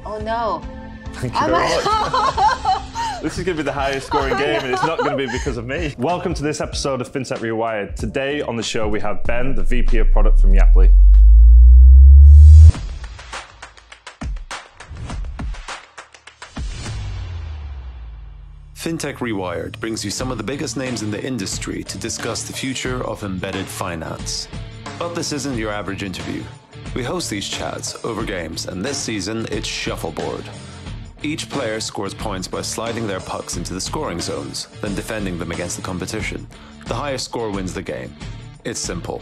Oh no. Thank you very much. This is going to be the highest scoring game, and it's not going to be because of me. Welcome to this episode of Fintech Rewired. Today on the show we have Ben, the VP of Product from Yapily. Fintech Rewired brings you some of the biggest names in the industry to discuss the future of embedded finance. But this isn't your average interview. We host these chats over games, and this season it's shuffleboard. Each player scores points by sliding their pucks into the scoring zones, then defending them against the competition. The highest score wins the game. It's simple.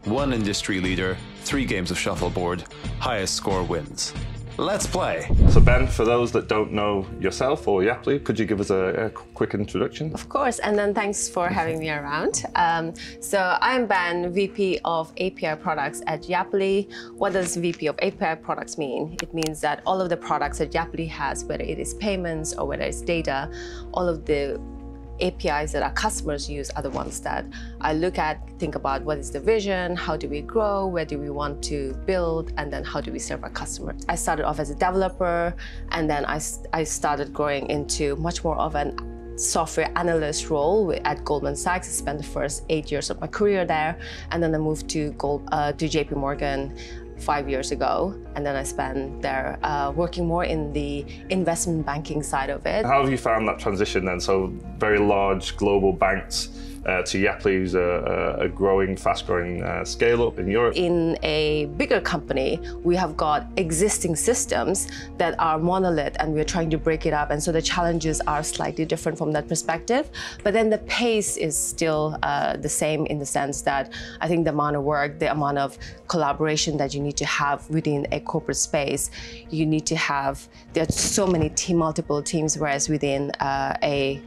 One industry leader, 3 games of shuffleboard, highest score wins. Let's play. So Ben, for those that don't know yourself or Yapily, could you give us a quick introduction? Of course, and then thanks for having me around. So I'm Ben, VP of API products at Yapily. What does VP of API products mean? It means that all of the products that Yapily has, whether it is payments or whether it's data, all of the APIs that our customers use are the ones that I look at, think about what is the vision, how do we grow, where do we want to build, and then how do we serve our customers. I started off as a developer, and then I started growing into much more of an software analyst role at Goldman Sachs. I spent the first 8 years of my career there, and then I moved to JP Morgan 5 years ago, and then I spent there working more in the investment banking side of it. How have you found that transition then? So very large global banks to Yapily, who's a growing, fast-growing scale-up in Europe. In a bigger company, we have got existing systems that are monolith, and we're trying to break it up, and so the challenges are slightly different from that perspective. But then the pace is still the same, in the sense that I think the amount of work, the amount of collaboration that you need to have within a corporate space, you need to have, there's so many multiple teams, whereas within a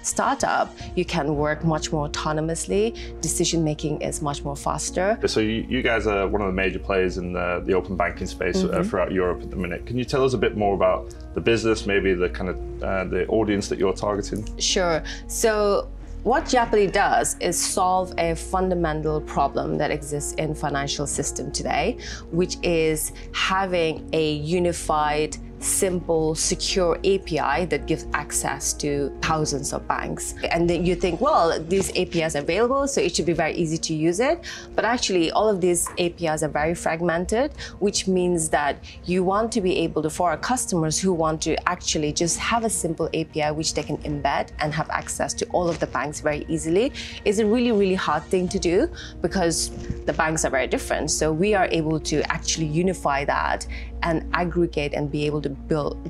startup, you can work much more autonomously. Decision making is much more faster. So you guys are one of the major players in the open banking space throughout Europe at the minute. Can you tell us a bit more about the business, maybe the kind of the audience that you're targeting? Sure. So what Yapily does is solve a fundamental problem that exists in financial system today, which is having a unified, simple, secure API that gives access to thousands of banks. And then you think, well, these APIs are available, so it should be very easy to use it. But actually, all of these APIs are very fragmented, which means that you want to be able to, for our customers who want to actually just have a simple API which they can embed and have access to all of the banks very easily, is a really, really hard thing to do, because the banks are very different. So we are able to actually unify that and aggregate and be able to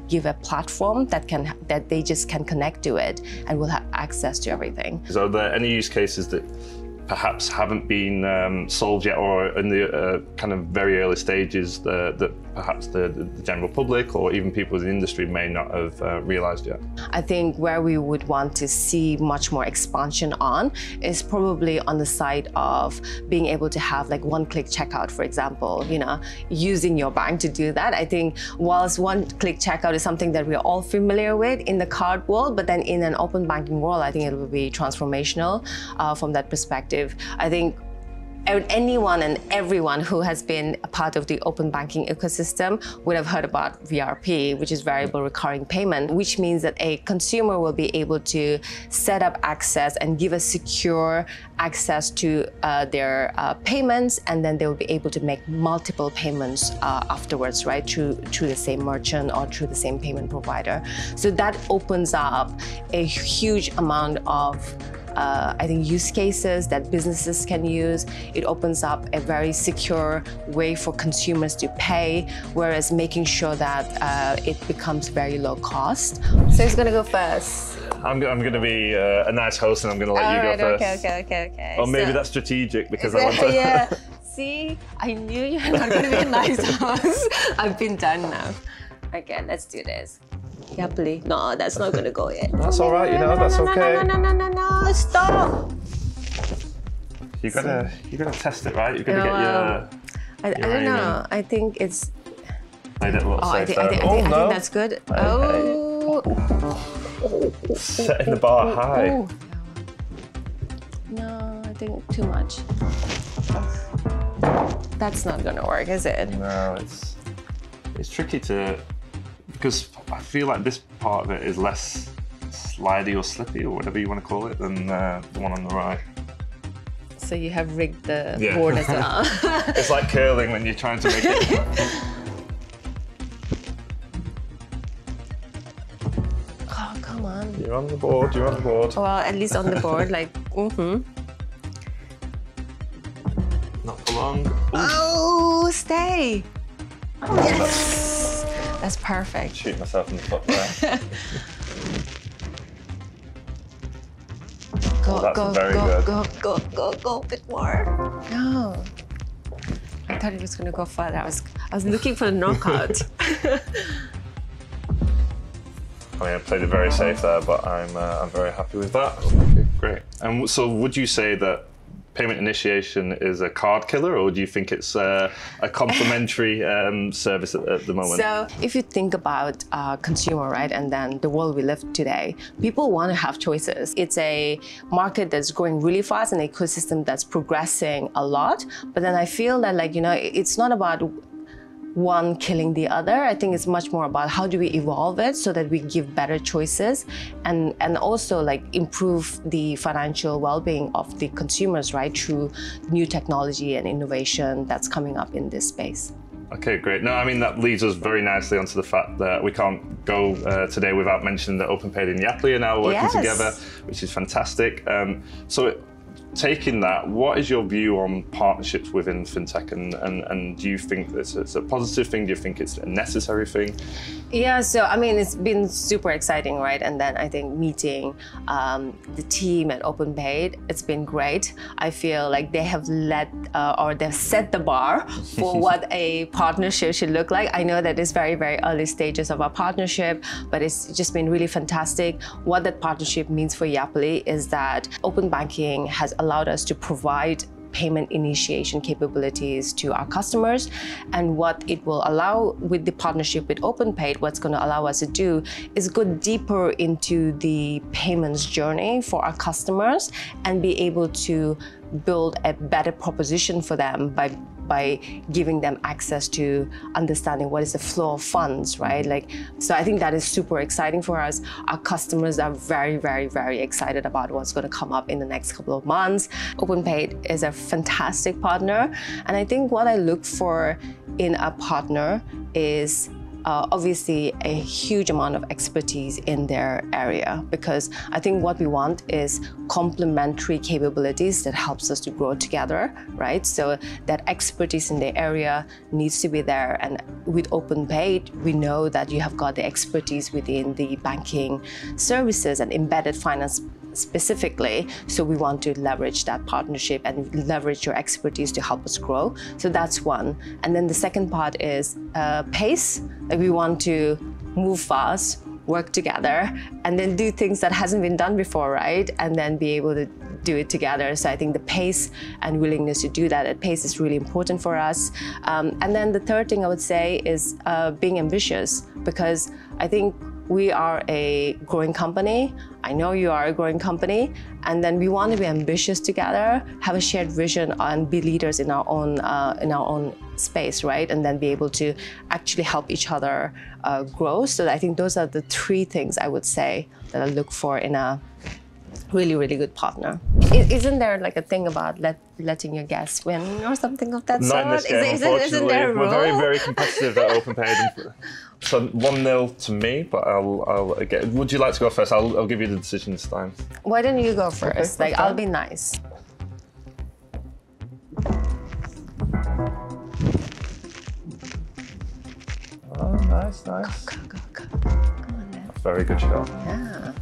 give a platform that they just can connect to it and will have access to everything. So are there any use cases that perhaps haven't been solved yet, or in the kind of very early stages that perhaps the general public or even people in the industry may not have realized yet? I think where we would want to see much more expansion on is probably on the side of being able to have like one-click checkout, for example, using your bank to do that. I think whilst one-click checkout is something that we're all familiar with in the card world, but then in an open banking world, I think it will be transformational from that perspective. I think anyone and everyone who has been a part of the open banking ecosystem would have heard about VRP, which is variable recurring payment, which means that a consumer will be able to set up access and give a secure access to their payments, and then they will be able to make multiple payments afterwards, right, through the same merchant or through the same payment provider. So that opens up a huge amount of I think use cases that businesses can use. It opens up a very secure way for consumers to pay, whereas making sure that it becomes very low cost. So who's gonna go first? I'm going to be a nice host, and I'm going to let you go first. Okay. Or maybe that's strategic, because I want to... Yeah. See, I knew you were not going to be a nice host. I've been done now. Okay, let's do this. Yapily. No, that's not going to go yet. That's all right, that's okay. No, stop. You gotta test it, right? You're gonna get your. I don't know. I think it's. Made it a little safe I think that's good. Setting the bar high. No, I think too much. That's not gonna work, is it? No, It's tricky because I feel like this part of it is less slidey or slippy or whatever you want to call it than the one on the right. So you have rigged the board as well. It's like curling when you're trying to make it. Oh, come on. You're on the board, you're on the board. Well, at least on the board, like, Not for long. Ooh. Oh, stay. Yes. That's perfect. Shoot myself in the foot there. Go a bit more. No. I thought it was gonna go further. I was looking for the knockout. I mean, I played it very safe there, but I'm very happy with that. Okay, great. And so, would you say that payment initiation is a card killer, or do you think it's a complementary service at the moment? So if you think about consumer, right, and then the world we live today, people want to have choices. It's a market that's growing really fast, an ecosystem that's progressing a lot. But then I feel that, like, you know, it's not about one killing the other. I think it's much more about how do we evolve it so that we give better choices and also like improve the financial well-being of the consumers, right, through new technology and innovation that's coming up in this space. Okay, great. No, I mean, that leads us very nicely onto the fact that we can't go today without mentioning that OpenPaid and Yapily are now working together, which is fantastic. Taking that, what is your view on partnerships within fintech, and do you think it's a positive thing? Do you think it's a necessary thing? Yeah, so I mean, it's been super exciting, right? And then I think meeting the team at OpenPaid, it's been great. I feel like they have led or they've set the bar for what a partnership should look like. I know that it's very, very early stages of our partnership, but it's just been really fantastic. What that partnership means for Yapily is that open banking has allowed us to provide payment initiation capabilities to our customers, and what it will allow with the partnership with OpenPaid, what's going to allow us to do is go deeper into the payments journey for our customers and be able to build a better proposition for them by giving them access to understanding what is the flow of funds, right? Like, so I think that is super exciting for us. Our customers are very, very, very excited about what's going to come up in the next couple of months. OpenPaid is a fantastic partner, and I think what I look for in a partner is obviously a huge amount of expertise in their area, because I think what we want is complementary capabilities that helps us to grow together, right? So that expertise in the area needs to be there, and with OpenPaid, we know that you have got the expertise within the banking services and embedded finance specifically, so we want to leverage that partnership and leverage your expertise to help us grow. So that's one. And then the second part is pace. Like, we want to move fast, work together, and then do things that hasn't been done before, right? And then be able to do it together. So I think the pace and willingness to do that at pace is really important for us. And then the third thing I would say is being ambitious, because I think we are a growing company. I know you are a growing company, and then we want to be ambitious together, have a shared vision, and be leaders in our own space, right? And then be able to actually help each other grow. So I think those are the three things I would say that I look for in a really, really good partner. Isn't there like a thing about letting your guests win or something of that sort? Not in this game, unfortunately. Isn't there a rule? We're very, very competitive at OpenPaid. So 1-0 to me, but I'll again. Would you like to go first? I'll give you the decision this time. Why don't you go first? Okay, like, I'll be nice. Oh, nice. Go. Come on then. Very good shot. Yeah.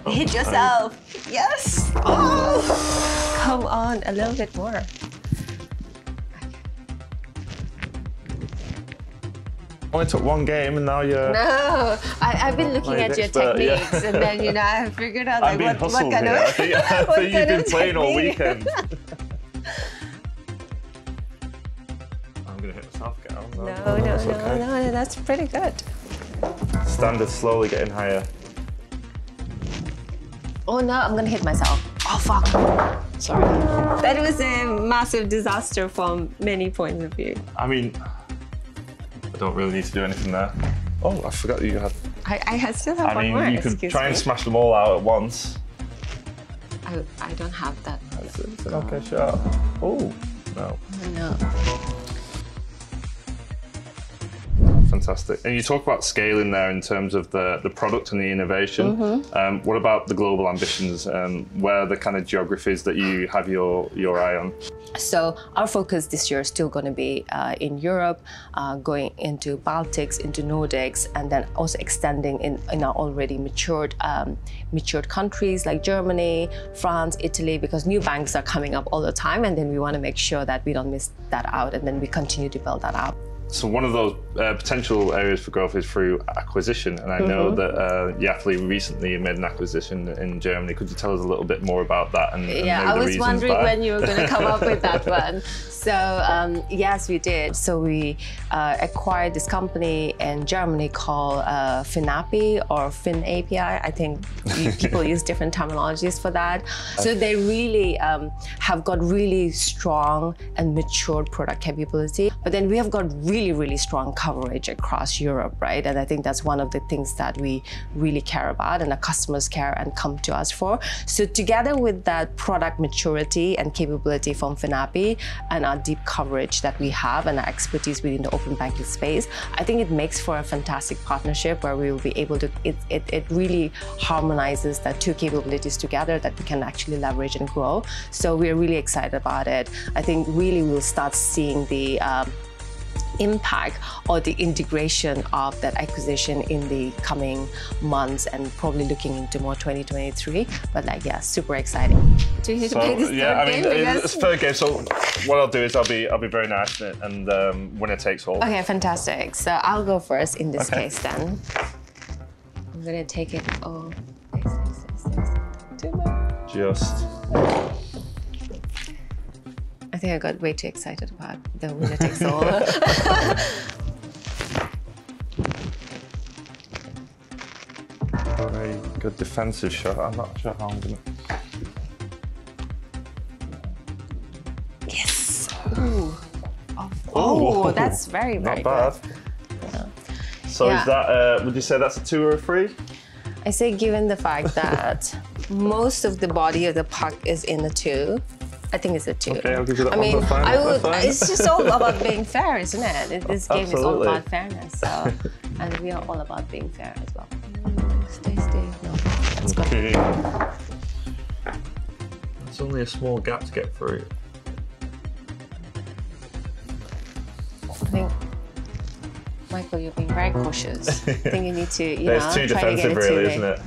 Hit yourself. Yes. Oh, come on, a little bit more. Only took one game and now you're... No, I've been looking at your techniques, and then, you know, I figured out like what kind of... I think you've been playing all weekend. I'm going to hit myself again. No, that's pretty good. Standard slowly getting higher. Oh no, I'm going to hit myself. Oh, fuck. Sorry. That was a massive disaster from many points of view. I mean, I don't really need to do anything there. Oh, I forgot that you had... I still have one more. I mean, you could try and smash them all out at once. I don't have that. It's an okay shot. Oh, no. No. Fantastic. And you talk about scaling there in terms of the product and the innovation. What about the global ambitions? Where are the kind of geographies that you have your eye on? So our focus this year is still going to be in Europe, going into Baltics, into Nordics, and then also extending in our already matured countries like Germany, France, Italy, because new banks are coming up all the time, and then we want to make sure that we don't miss that out, and then we continue to build that up. So one of those potential areas for growth is through acquisition, and I know that Yapily recently made an acquisition in Germany. Could you tell us a little bit more about that? And I was wondering when you were going to come up with that one. So yes, we did. So we acquired this company in Germany called Finapi or FinAPI. I think people use different terminologies for that. So they really have got really strong and matured product capability. But then we have got really strong coverage across Europe, right? And I think that's one of the things that we really care about and our customers care and come to us for. So together with that product maturity and capability from Finapi and our deep coverage that we have and our expertise within the open banking space, I think it makes for a fantastic partnership where we will be able to, it really harmonizes the two capabilities together that we can actually leverage and grow. So we're really excited about it. I think really we'll start seeing the impact or the integration of that acquisition in the coming months and probably looking into more 2023. But like, yeah, super exciting. Do you need to play this third game? It's third game. So what I'll do is I'll be very nice and winner takes all. Okay, fantastic. So I'll go first in this case then. I'm gonna take it. Oh, too much. Just. I think I got way too excited about the winner takes all. Very good defensive shot. I'm not sure how I'm gonna. Yes. Ooh. Oh, that's very not good. Bad. Yeah. So is that? Would you say that's a 2 or a 3? I say, given the fact that most of the body of the puck is in the 2. I think it's a 2. Okay, I'll give you that I one. mean, That's fine. I would. That's fine. It's just all about being fair, isn't it? This game is all Absolutely. about fairness. So, and we are all about being fair as well. Stay. No, let's go. Okay. It's only a small gap to get through. I think, Michael, you're being very cautious. I think you need to, It's too try to get defensive, it really, too isn't it?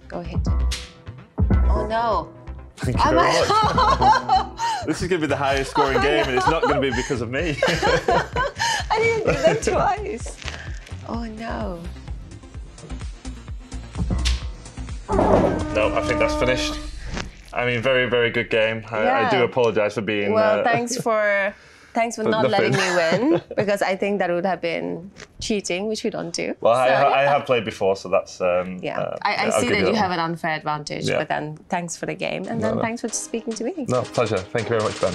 Go ahead. Oh no. Thank you very much. This is going to be the highest scoring game, and it's not going to be because of me. I didn't do that twice. Oh no. No, I think that's finished. I mean, very good game. I do apologise for being. Well, thanks for not letting me win, because I think that would have been cheating, which we don't do. Well, so, I have played before, so that's. I see that you have an unfair advantage, but then thanks for the game, and then thanks for speaking to me. No, pleasure. Thank you very much, Ben.